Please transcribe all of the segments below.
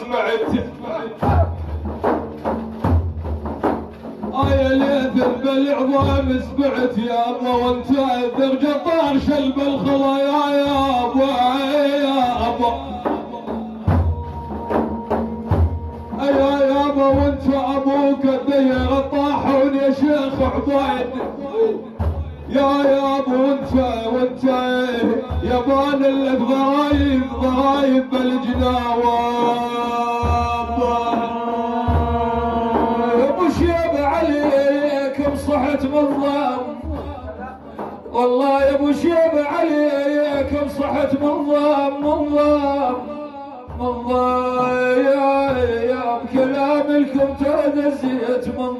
سمعت يا ليث بالعظام سمعت يابا وانت درجة طارش بالخلايا يابا يابا يا يابا وانت ابوك الدير الطاحون يا شيخ عبيد يا يابا وانت يابان اللي ضرايب بالجناوة يا ابو شيب عليكم صحت من الظلام والله يا ابو شيب عليكم صحت من الظلام يا بكلام لكم تدزيت من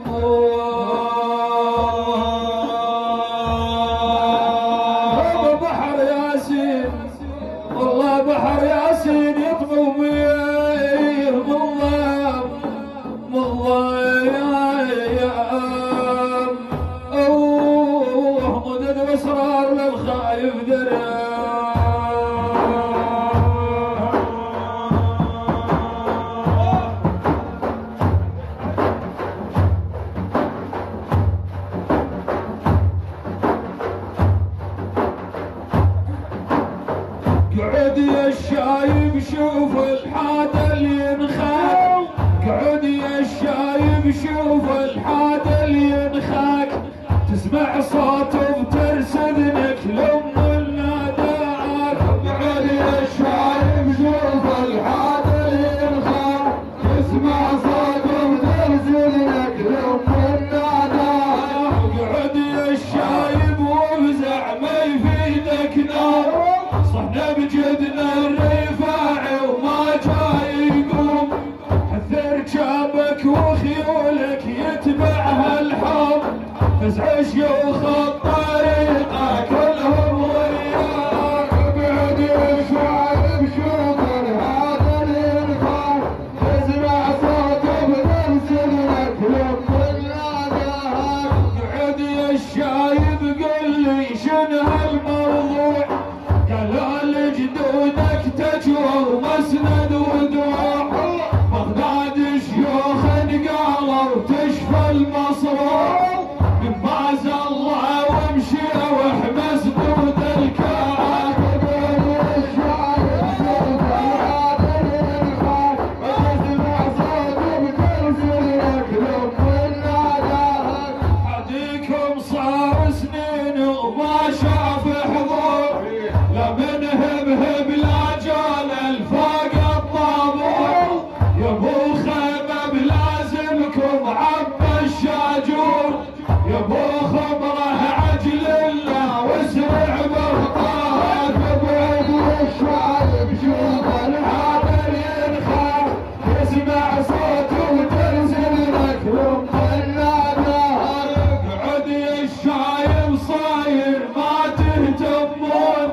بحر ياسين والله بحر ياسين يطغوا بيه من مدد واسرار للخايف درا قعد يا الشايب شوف الحادة اللي ينخاك قعد يا الشايب شوف الحادة اللي ينخاك تسمع صوته بترسدنك لأم الناداك قعد يا الشايب شوف الحادة اللي ينخاك تسمع صوته بترسدنك لأم الناداك قعد يا الشايب وافزع ما يفيدك نار صحنا بجدنا الرفاعي وما جاي يقوم حثر جابك وخيولك يتبعها الحب فزع شيوخ الطريقة كلهم وياك بعد الشعب شوف هذا الإنخاء تسمع صوته بنفسك لم الناداك بعد يا الشايب قل لي شنو هالموضوع قال لجدودك تجوى ومسند ودوع بغداد شيوخ قالوا تشفى المصروع باز الله وامشي واحبس دود الكعب الشايب شوف هذا الانخاء اسمع صوته بترسلك لم الناداك حديكم صار سنين وما شاف حضور لا من هب لا جال الفاق الطابور يا ابو خيمه بلازمكم عبى الشاجور يا ابو خمره عجل الله واسرع بخطاك بعد الشايب شوف هذا الانخاء يسمع صوته وتنزل لك لم الناداك قعد يا الشايب صاير ما تهتمون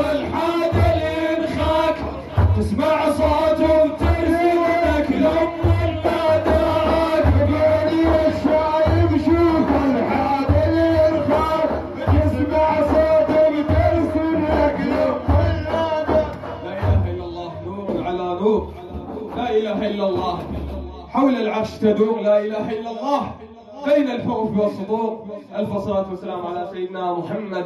والحاد اللي ينخاك تسمع صوته وترسلك لما الناداك بني الشايب شوف الحاد اللي ينخاك تسمع صوته وترسلك لما الناداك. لا اله الا الله، نور على نور، لا اله الا الله، حول العرش تدور، لا اله الا الله، بين الحروف والسطور. الف صلاه والسلام على سيدنا محمد